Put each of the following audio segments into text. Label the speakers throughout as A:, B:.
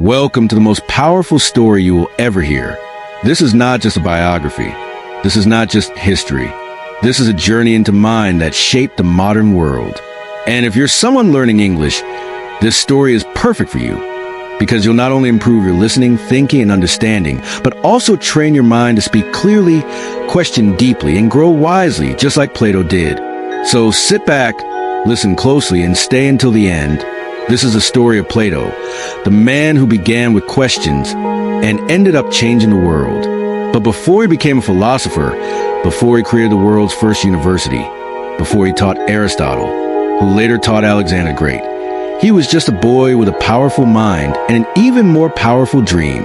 A: Welcome to the most powerful story you will ever hear. This is not just a biography. This is not just history. This is a journey into mind that shaped the modern world. And if you're someone learning English, this story is perfect for you because you'll not only improve your listening, thinking, and understanding, but also train your mind to speak clearly, question deeply, and grow wisely, just like Plato did. So sit back, listen closely, and stay until the end. This is the story of Plato, the man who began with questions and ended up changing the world. But before he became a philosopher, before he created the world's first university, before he taught Aristotle, who later taught Alexander the Great, he was just a boy with a powerful mind and an even more powerful dream.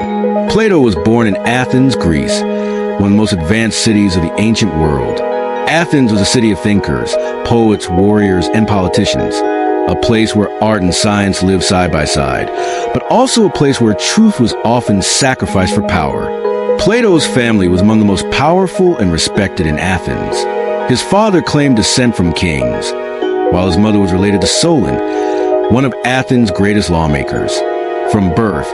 A: Plato was born in Athens, Greece, one of the most advanced cities of the ancient world. Athens was a city of thinkers, poets, warriors, and politicians. A place where art and science lived side by side, but also a place where truth was often sacrificed for power. Plato's family was among the most powerful and respected in Athens. His father claimed descent from kings, while his mother was related to Solon, one of Athens' greatest lawmakers. From birth,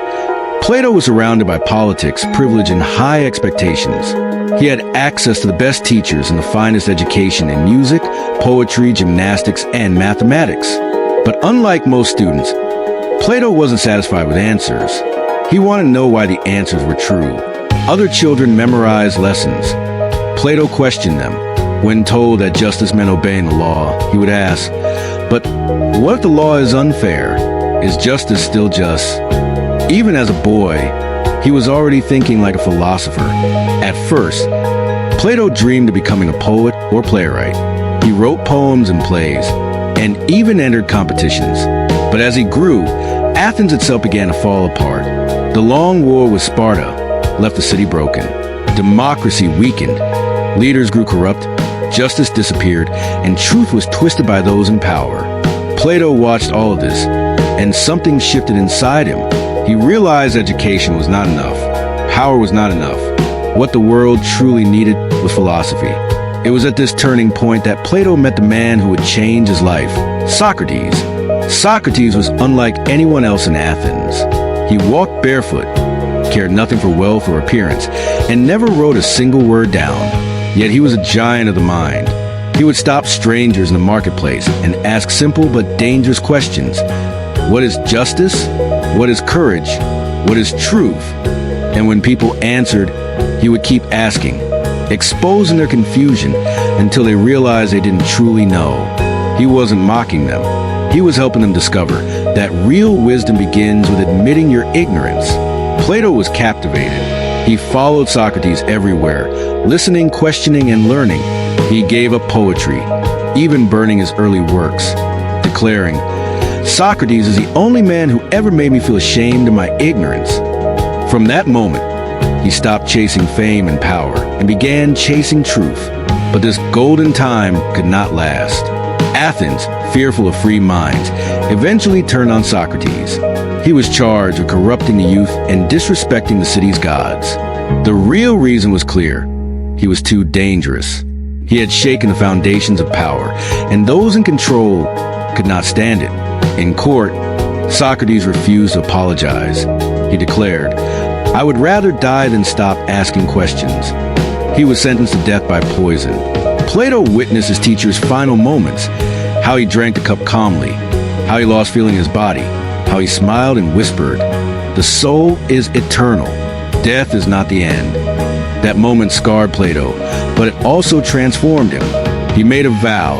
A: Plato was surrounded by politics, privilege, and high expectations. He had access to the best teachers and the finest education in music, poetry, gymnastics, and mathematics. But unlike most students, Plato wasn't satisfied with answers. He wanted to know why the answers were true. Other children memorized lessons. Plato questioned them. When told that justice meant obeying the law, he would ask, "But what if the law is unfair? Is justice still just?" Even as a boy, he was already thinking like a philosopher. At first, Plato dreamed of becoming a poet or playwright. He wrote poems and plays, and even entered competitions. But as he grew, Athens itself began to fall apart. The long war with Sparta left the city broken. Democracy weakened. Leaders grew corrupt, justice disappeared, and truth was twisted by those in power. Plato watched all of this, and something shifted inside him. He realized education was not enough. Power was not enough. What the world truly needed was philosophy. It was at this turning point that Plato met the man who would change his life, Socrates. Socrates was unlike anyone else in Athens. He walked barefoot, cared nothing for wealth or appearance, and never wrote a single word down. Yet he was a giant of the mind. He would stop strangers in the marketplace and ask simple but dangerous questions. What is justice? What is courage? What is truth? And when people answered, he would keep asking, exposing their confusion until they realized they didn't truly know. He wasn't mocking them. He was helping them discover that real wisdom begins with admitting your ignorance. Plato was captivated. He followed Socrates everywhere, listening, questioning, and learning. He gave up poetry, even burning his early works, declaring, "Socrates is the only man who ever made me feel ashamed of my ignorance." From that moment, he stopped chasing fame and power and began chasing truth. But this golden time could not last. Athens, fearful of free minds, eventually turned on Socrates. He was charged with corrupting the youth and disrespecting the city's gods. The real reason was clear. He was too dangerous. He had shaken the foundations of power, and those in control could not stand it. In court, Socrates refused to apologize. He declared, "I would rather die than stop asking questions." He was sentenced to death by poison. Plato witnessed his teacher's final moments, how he drank the cup calmly, how he lost feeling in his body, how he smiled and whispered, "The soul is eternal. Death is not the end." That moment scarred Plato, but it also transformed him. He made a vow.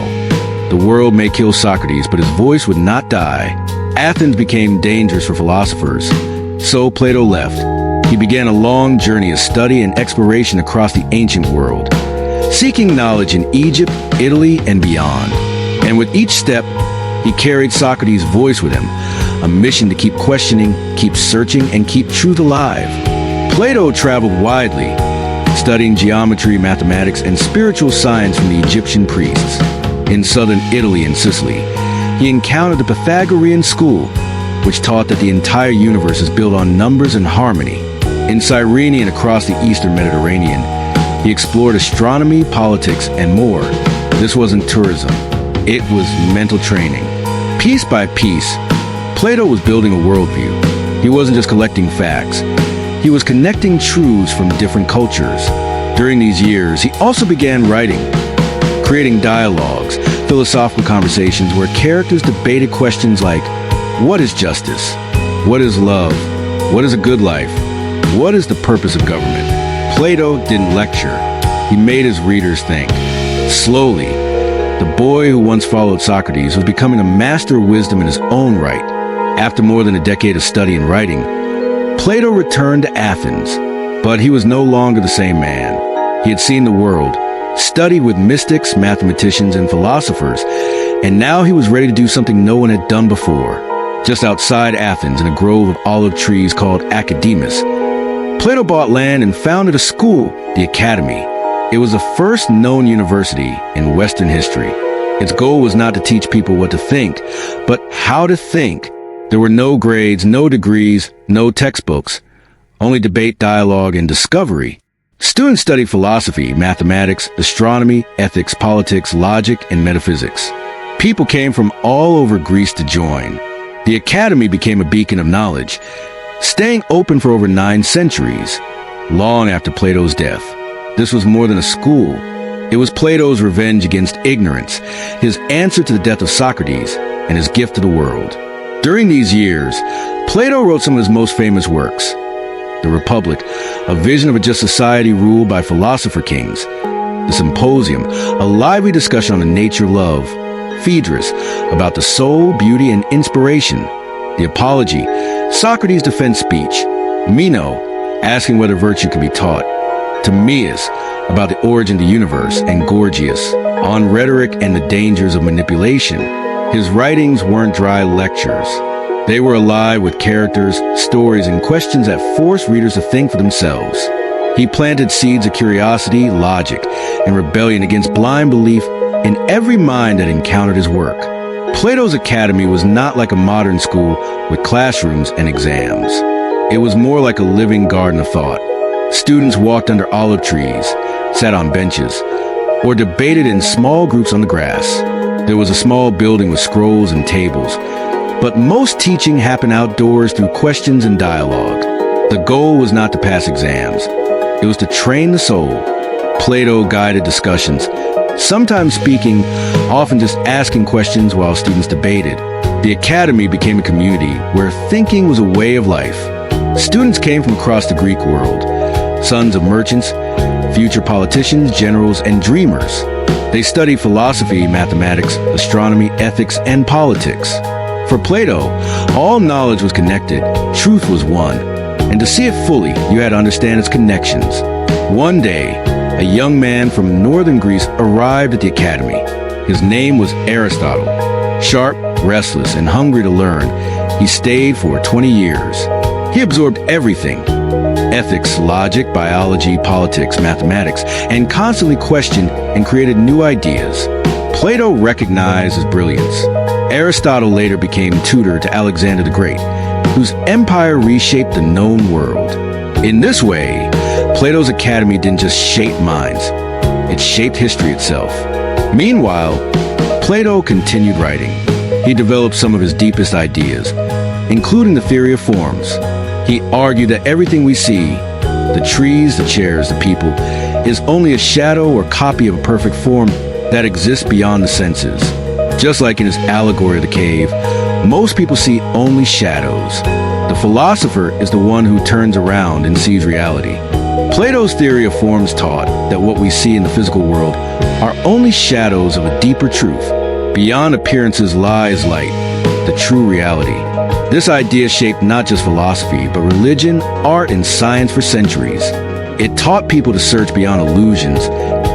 A: The world may kill Socrates, but his voice would not die. Athens became dangerous for philosophers, so Plato left. He began a long journey of study and exploration across the ancient world, seeking knowledge in Egypt, Italy, and beyond. And with each step, he carried Socrates' voice with him, a mission to keep questioning, keep searching, and keep truth alive. Plato traveled widely, studying geometry, mathematics, and spiritual science from the Egyptian priests. In southern Italy and Sicily, he encountered the Pythagorean school, which taught that the entire universe is built on numbers and harmony. In Cyrene and across the eastern Mediterranean, he explored astronomy, politics, and more. This wasn't tourism. It was mental training. Piece by piece, Plato was building a worldview. He wasn't just collecting facts. He was connecting truths from different cultures. During these years, he also began writing, creating dialogues, philosophical conversations where characters debated questions like, what is justice? What is love? What is a good life? What is the purpose of government? Plato didn't lecture. He made his readers think. Slowly, the boy who once followed Socrates was becoming a master of wisdom in his own right. After more than a decade of study and writing, Plato returned to Athens, but he was no longer the same man. He had seen the world, studied with mystics, mathematicians, and philosophers, and now he was ready to do something no one had done before. Just outside Athens, in a grove of olive trees called Academus, Plato bought land and founded a school, the Academy. It was the first known university in Western history. Its goal was not to teach people what to think, but how to think. There were no grades, no degrees, no textbooks, only debate, dialogue, and discovery. Students studied philosophy, mathematics, astronomy, ethics, politics, logic, and metaphysics. People came from all over Greece to join. The Academy became a beacon of knowledge, staying open for over 9 centuries, long after Plato's death. This was more than a school. It was Plato's revenge against ignorance, his answer to the death of Socrates, and his gift to the world. During these years, Plato wrote some of his most famous works. The Republic, a vision of a just society ruled by philosopher kings. The Symposium, a lively discussion on the nature of love. Phaedrus, about the soul, beauty, and inspiration. The Apology, Socrates' defense speech. Meno, asking whether virtue can be taught. Timaeus, about the origin of the universe, and Gorgias, on rhetoric and the dangers of manipulation. His writings weren't dry lectures. They were alive with characters, stories, and questions that forced readers to think for themselves. He planted seeds of curiosity, logic, and rebellion against blind belief in every mind that encountered his work. Plato's Academy was not like a modern school with classrooms and exams. It was more like a living garden of thought. Students walked under olive trees, sat on benches, or debated in small groups on the grass. There was a small building with scrolls and tables, but most teaching happened outdoors through questions and dialogue. The goal was not to pass exams. It was to train the soul. Plato guided discussions, sometimes speaking, often just asking questions while students debated. The Academy became a community where thinking was a way of life. Students came from across the Greek world, sons of merchants, future politicians, generals, and dreamers. They studied philosophy, mathematics, astronomy, ethics, and politics. For Plato, all knowledge was connected, truth was one, and to see it fully, you had to understand its connections. One day, a young man from northern Greece arrived at the Academy. His name was Aristotle. Sharp, restless, and hungry to learn, he stayed for 20 years. He absorbed everything: ethics, logic, biology, politics, mathematics, and constantly questioned and created new ideas. Plato recognized his brilliance. Aristotle later became tutor to Alexander the Great, whose empire reshaped the known world. In this way, Plato's Academy didn't just shape minds, it shaped history itself. Meanwhile, Plato continued writing. He developed some of his deepest ideas, including the theory of forms. He argued that everything we see, the trees, the chairs, the people, is only a shadow or copy of a perfect form that exists beyond the senses. Just like in his allegory of the cave, most people see only shadows. The philosopher is the one who turns around and sees reality. Plato's theory of forms taught that what we see in the physical world are only shadows of a deeper truth. Beyond appearances lies light, the true reality. This idea shaped not just philosophy, but religion, art, and science for centuries. It taught people to search beyond illusions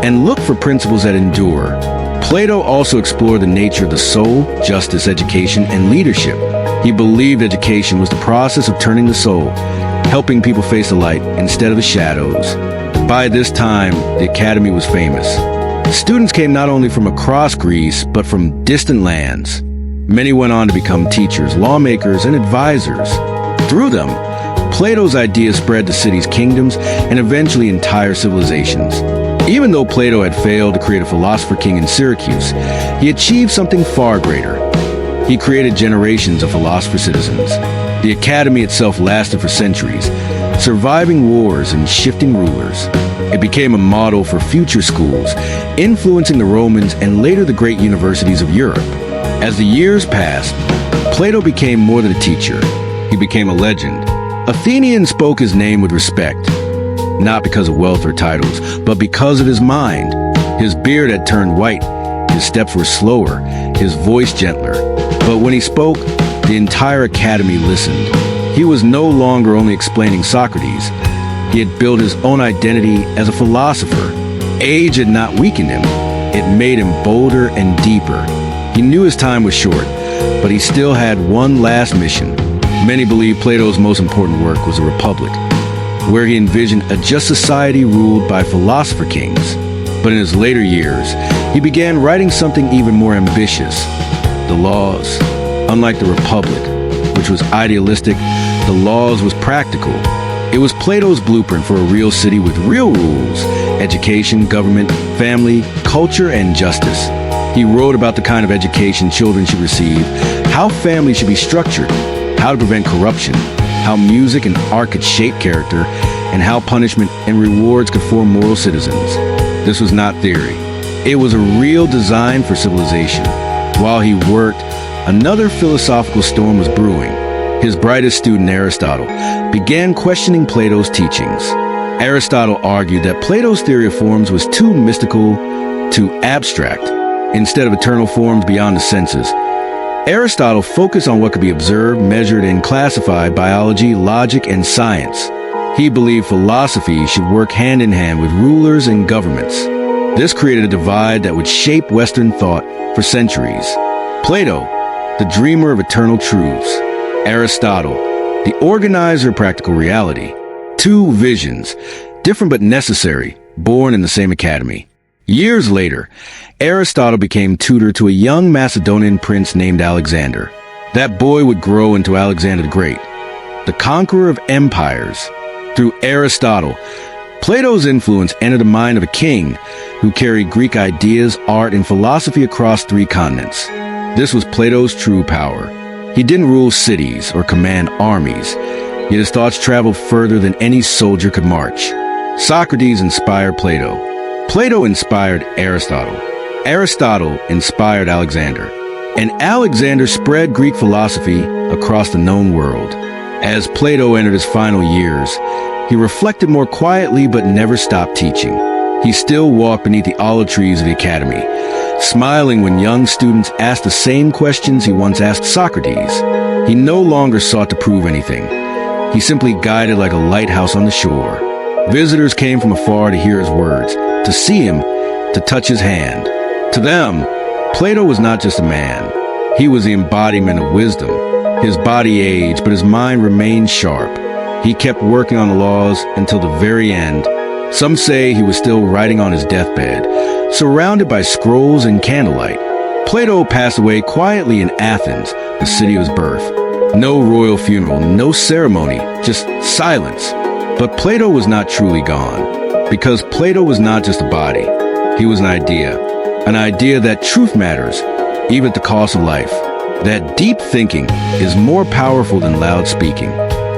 A: and look for principles that endure. Plato also explored the nature of the soul, justice, education, and leadership. He believed education was the process of turning the soul, helping people face the light instead of the shadows. By this time, the Academy was famous. Students came not only from across Greece, but from distant lands. Many went on to become teachers, lawmakers, and advisors. Through them, Plato's ideas spread to cities, kingdoms, and eventually entire civilizations. Even though Plato had failed to create a philosopher king in Syracuse, he achieved something far greater. He created generations of philosopher citizens. The academy itself lasted for centuries, surviving wars and shifting rulers. It became a model for future schools, influencing the Romans and later the great universities of Europe. As the years passed, Plato became more than a teacher. He became a legend. Athenians spoke his name with respect, not because of wealth or titles, but because of his mind. His beard had turned white, his steps were slower, his voice gentler. But when he spoke, the entire academy listened. He was no longer only explaining Socrates. He had built his own identity as a philosopher. Age had not weakened him. It made him bolder and deeper. He knew his time was short, but he still had one last mission. Many believe Plato's most important work was The Republic, where he envisioned a just society ruled by philosopher kings. But in his later years, he began writing something even more ambitious: the Laws. Unlike The Republic, which was idealistic, the Laws was practical. It was Plato's blueprint for a real city with real rules: education, government, family, culture, and justice. He wrote about the kind of education children should receive, how families should be structured, how to prevent corruption, how music and art could shape character, and how punishment and rewards could form moral citizens. This was not theory. It was a real design for civilization. While he worked, another philosophical storm was brewing. His brightest student, Aristotle, began questioning Plato's teachings. Aristotle argued that Plato's theory of forms was too mystical, too abstract. Instead of eternal forms beyond the senses, Aristotle focused on what could be observed, measured, and classified: biology, logic, and science. He believed philosophy should work hand in hand with rulers and governments. This created a divide that would shape Western thought for centuries. Plato, the dreamer of eternal truths; Aristotle, the organizer of practical reality. Two visions, different but necessary, born in the same academy. Years later, Aristotle became tutor to a young Macedonian prince named Alexander. That boy would grow into Alexander the Great, the conqueror of empires. Through Aristotle, Plato's influence entered the mind of a king who carried Greek ideas, art, and philosophy across 3 continents. This was Plato's true power. He didn't rule cities or command armies, yet his thoughts traveled further than any soldier could march. Socrates inspired Plato. Plato inspired Aristotle. Aristotle inspired Alexander. And Alexander spread Greek philosophy across the known world. As Plato entered his final years, he reflected more quietly but never stopped teaching. He still walked beneath the olive trees of the academy, smiling when young students asked the same questions he once asked Socrates. He no longer sought to prove anything. He simply guided like a lighthouse on the shore. Visitors came from afar to hear his words, to see him, to touch his hand. To them, Plato was not just a man. He was the embodiment of wisdom. His body aged, but his mind remained sharp. He kept working on the laws until the very end. Some say he was still writing on his deathbed, surrounded by scrolls and candlelight. Plato passed away quietly in Athens, the city of his birth. No royal funeral, no ceremony, just silence. But Plato was not truly gone, because Plato was not just a body. He was an idea that truth matters, even at the cost of life. That deep thinking is more powerful than loud speaking.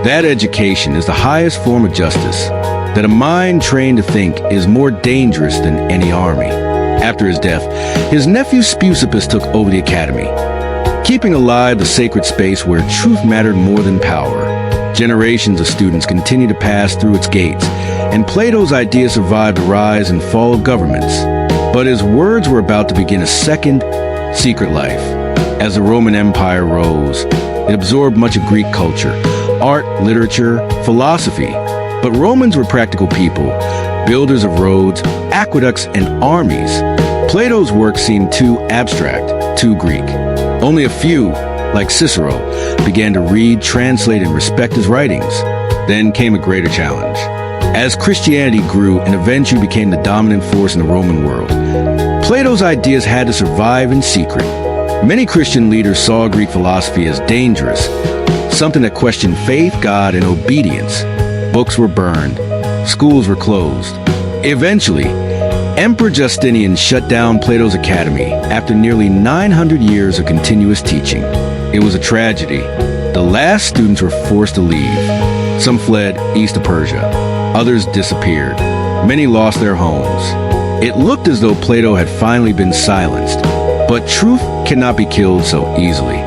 A: That education is the highest form of justice. That a mind trained to think is more dangerous than any army. After his death, his nephew Speusippus took over the academy, keeping alive the sacred space where truth mattered more than power. Generations of students continued to pass through its gates, and Plato's ideas survived the rise and fall of governments. But his words were about to begin a second, secret life. As the Roman Empire rose, it absorbed much of Greek culture, art, literature, philosophy. But Romans were practical people, builders of roads, aqueducts, and armies. Plato's work seemed too abstract, too Greek. Only a few, like Cicero, began to read, translate, and respect his writings. Then came a greater challenge. As Christianity grew and eventually became the dominant force in the Roman world, Plato's ideas had to survive in secret. Many Christian leaders saw Greek philosophy as dangerous, something that questioned faith, God, and obedience. Books were burned. Schools were closed. Eventually, Emperor Justinian shut down Plato's academy after nearly 900 years of continuous teaching. It was a tragedy, The last students were forced to leave. Some fled east to Persia. Others disappeared. Many lost their homes. It looked as though Plato had finally been silenced. But truth cannot be killed so easily.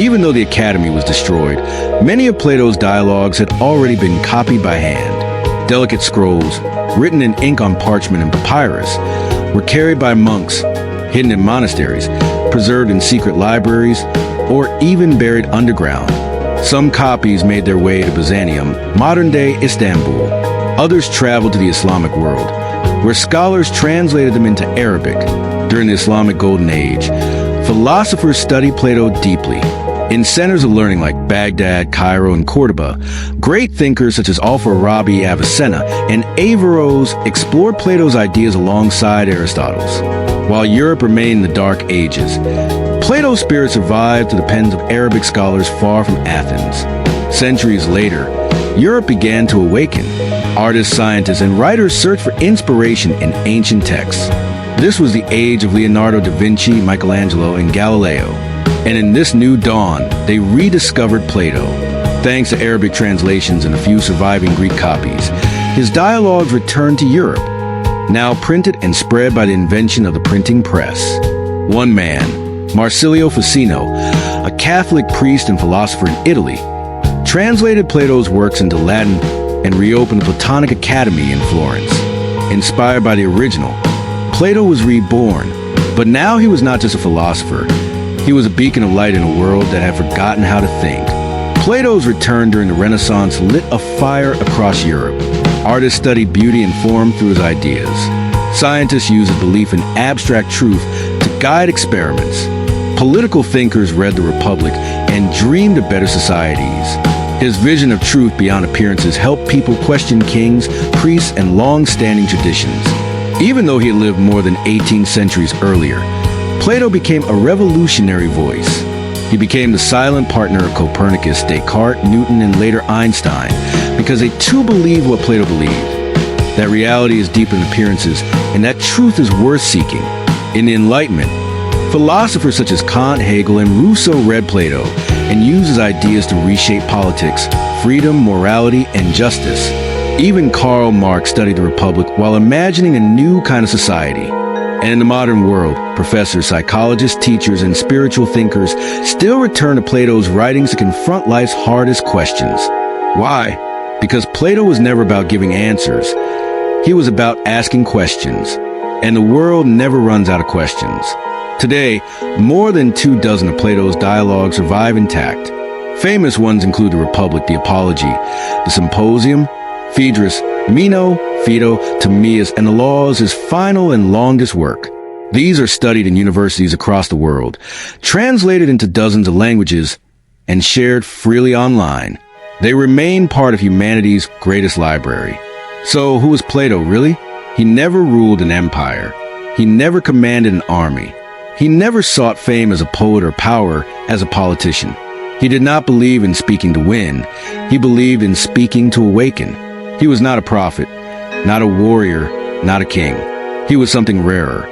A: Even though the academy was destroyed, many of Plato's dialogues had already been copied by hand. Delicate scrolls, written in ink on parchment and papyrus, were carried by monks, hidden in monasteries, preserved in secret libraries, or even buried underground. Some copies made their way to Byzantium, modern-day Istanbul. Others traveled to the Islamic world, where scholars translated them into Arabic. During the Islamic Golden Age, philosophers studied Plato deeply. In centers of learning like Baghdad, Cairo, and Cordoba, great thinkers such as Al-Farabi, Avicenna, and Averroes explored Plato's ideas alongside Aristotle's. While Europe remained in the Dark Ages, Plato's spirit survived to the pens of Arabic scholars far from Athens. Centuries later, Europe began to awaken. Artists, scientists, and writers searched for inspiration in ancient texts. This was the age of Leonardo da Vinci, Michelangelo, and Galileo. And in this new dawn, they rediscovered Plato. Thanks to Arabic translations and a few surviving Greek copies, his dialogues returned to Europe, now printed and spread by the invention of the printing press. One man, Marsilio Ficino, a Catholic priest and philosopher in Italy, translated Plato's works into Latin and reopened the Platonic Academy in Florence. Inspired by the original, Plato was reborn, but now he was not just a philosopher. He was a beacon of light in a world that had forgotten how to think. Plato's return during the Renaissance lit a fire across Europe. Artists studied beauty and form through his ideas. Scientists used his belief in abstract truth to guide experiments. Political thinkers read the Republic and dreamed of better societies. His vision of truth beyond appearances helped people question kings, priests, and long-standing traditions. Even though he had lived more than 18 centuries earlier, Plato became a revolutionary voice. He became the silent partner of Copernicus, Descartes, Newton, and later Einstein, because they too believed what Plato believed, that reality is deeper than appearances, and that truth is worth seeking. In the Enlightenment, philosophers such as Kant, Hegel, and Rousseau read Plato and used his ideas to reshape politics, freedom, morality, and justice. Even Karl Marx studied the Republic while imagining a new kind of society. And in the modern world, professors, psychologists, teachers, and spiritual thinkers still return to Plato's writings to confront life's hardest questions. Why? Because Plato was never about giving answers. He was about asking questions. And the world never runs out of questions. Today, more than 24 of Plato's dialogues survive intact. Famous ones include the Republic, the Apology, the Symposium, Phaedrus, Meno, Phaedo, Timaeus, and the Laws, his final and longest work. These are studied in universities across the world, translated into dozens of languages, and shared freely online. They remain part of humanity's greatest library. So, who was Plato, really? He never ruled an empire. He never commanded an army. He never sought fame as a poet or power as a politician. He did not believe in speaking to win. He believed in speaking to awaken. He was not a prophet, not a warrior, not a king. He was something rarer.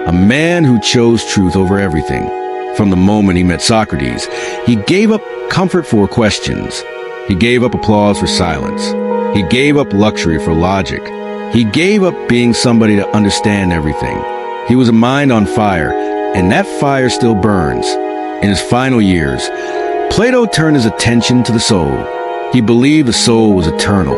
A: A man who chose truth over everything. From the moment he met Socrates, he gave up comfort for questions. He gave up applause for silence. He gave up luxury for logic. He gave up being somebody to understand everything. He was a mind on fire, and that fire still burns. In his final years, Plato turned his attention to the soul. He believed the soul was eternal,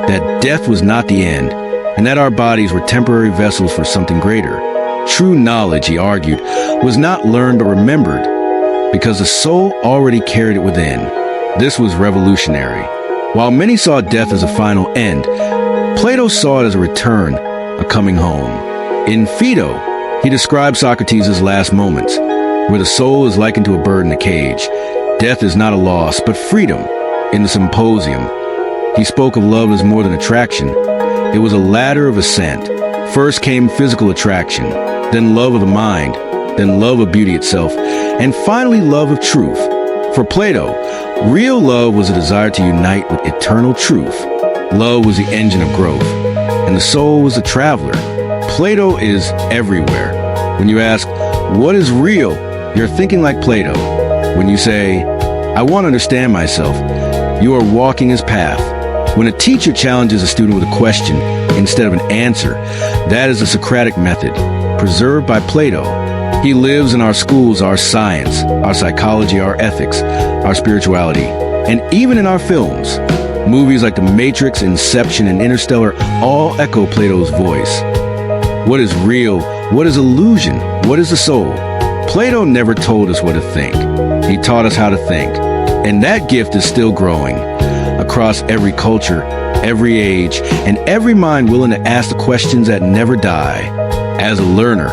A: that death was not the end, and that our bodies were temporary vessels for something greater. True knowledge, he argued, was not learned but remembered, because the soul already carried it within. This was revolutionary. While many saw death as a final end, Plato saw it as a return, a coming home. In Phaedo, he described Socrates' last moments, where the soul is likened to a bird in a cage. Death is not a loss, but freedom. In the Symposium, he spoke of love as more than attraction. It was a ladder of ascent. First came physical attraction, then love of the mind, then love of beauty itself, and finally love of truth. For Plato, real love was a desire to unite with eternal truth. Love was the engine of growth, and the soul was the traveler. Plato is everywhere. When you ask, what is real? You're thinking like Plato. When you say, I want to understand myself. You are walking his path. When a teacher challenges a student with a question instead of an answer, that is the Socratic method, preserved by Plato. He lives in our schools, our science, our psychology, our ethics, our spirituality, and even in our films. Movies like The Matrix, Inception, and Interstellar all echo Plato's voice. What is real? What is illusion? What is the soul? Plato never told us what to think. He taught us how to think. And that gift is still growing across every culture, every age, and every mind willing to ask the questions that never die. As a learner,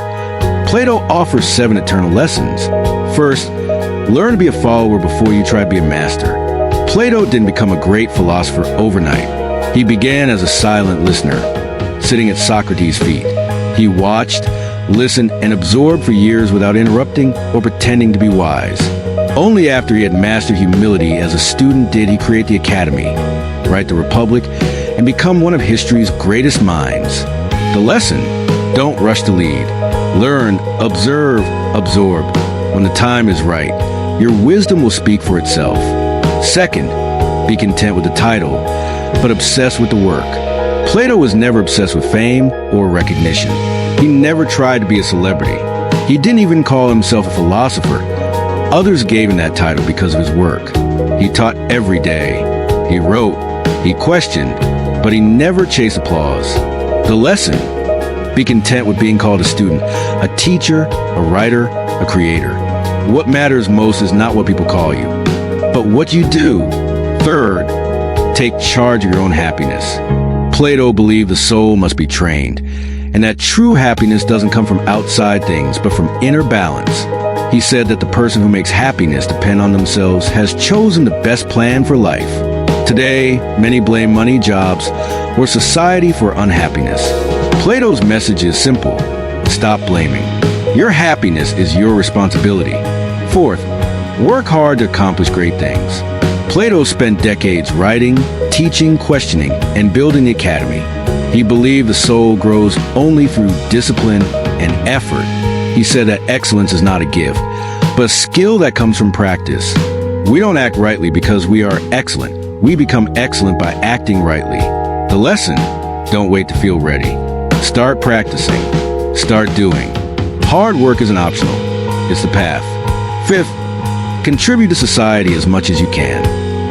A: Plato offers 7 eternal lessons. First, learn to be a follower before you try to be a master. Plato didn't become a great philosopher overnight. He began as a silent listener, sitting at Socrates' feet. He watched, listened, and absorbed for years without interrupting or pretending to be wise. Only after he had mastered humility as a student did he create the Academy, write the Republic, and become one of history's greatest minds. The lesson: don't rush to lead. Learn, observe, absorb. When the time is right, your wisdom will speak for itself. Second, be content with the title, but obsessed with the work. Plato was never obsessed with fame or recognition. He never tried to be a celebrity. He didn't even call himself a philosopher. Others gave him that title because of his work. He taught every day. He wrote, he questioned, but he never chased applause. The lesson: be content with being called a student, a teacher, a writer, a creator. What matters most is not what people call you, but what you do. Third, take charge of your own happiness. Plato believed the soul must be trained, and that true happiness doesn't come from outside things, but from inner balance. He said that the person who makes happiness depend on themselves has chosen the best plan for life. Today, many blame money, jobs, or society for unhappiness. Plato's message is simple: stop blaming. Your happiness is your responsibility. Fourth, work hard to accomplish great things. Plato spent decades writing, teaching, questioning, and building the Academy. He believed the soul grows only through discipline and effort. He said that excellence is not a gift, but a skill that comes from practice. We don't act rightly because we are excellent. We become excellent by acting rightly. The lesson: don't wait to feel ready. Start practicing. Start doing. Hard work isn't optional. It's the path. Fifth, contribute to society as much as you can.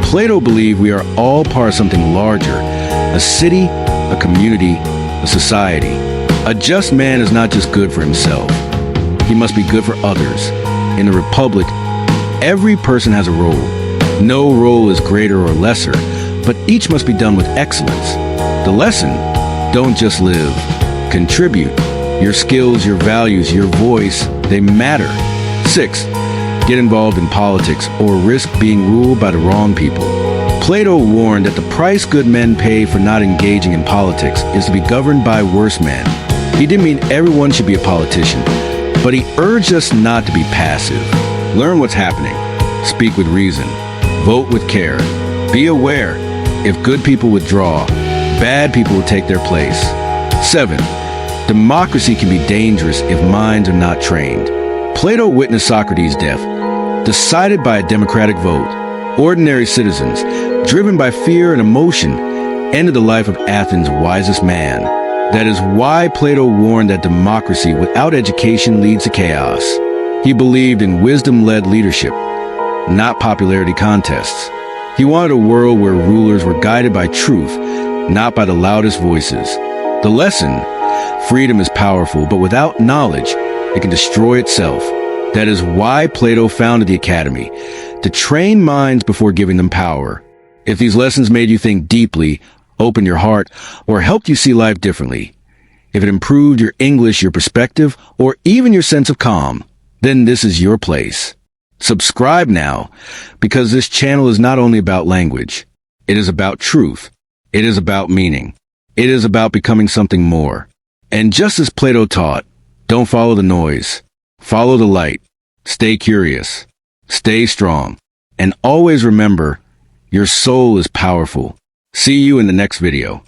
A: Plato believed we are all part of something larger: a city, a community, a society. A just man is not just good for himself. He must be good for others. In the Republic, every person has a role. No role is greater or lesser, but each must be done with excellence. The lesson: don't just live. Contribute. Your skills, your values, your voice, they matter. 6. Get involved in politics or risk being ruled by the wrong people. Plato warned that the price good men pay for not engaging in politics is to be governed by worse men. He didn't mean everyone should be a politician, but he urged us not to be passive. Learn what's happening. Speak with reason. Vote with care. Be aware. If good people withdraw, bad people will take their place. 7. Democracy can be dangerous if minds are not trained. Plato witnessed Socrates' death, decided by a democratic vote. Ordinary citizens, driven by fear and emotion, ended the life of Athens' wisest man. That is why Plato warned that democracy without education leads to chaos. He believed in wisdom-led leadership, not popularity contests. He wanted a world where rulers were guided by truth, not by the loudest voices. The lesson: freedom is powerful, but without knowledge, it can destroy itself. That is why Plato founded the Academy, to train minds before giving them power. If these lessons made you think deeply, opened your heart, or helped you see life differently, if it improved your English, your perspective, or even your sense of calm, then this is your place. Subscribe now, because this channel is not only about language. It is about truth. It is about meaning. It is about becoming something more. And just as Plato taught, don't follow the noise. Follow the light. Stay curious. Stay strong. And always remember, your soul is powerful. See you in the next video.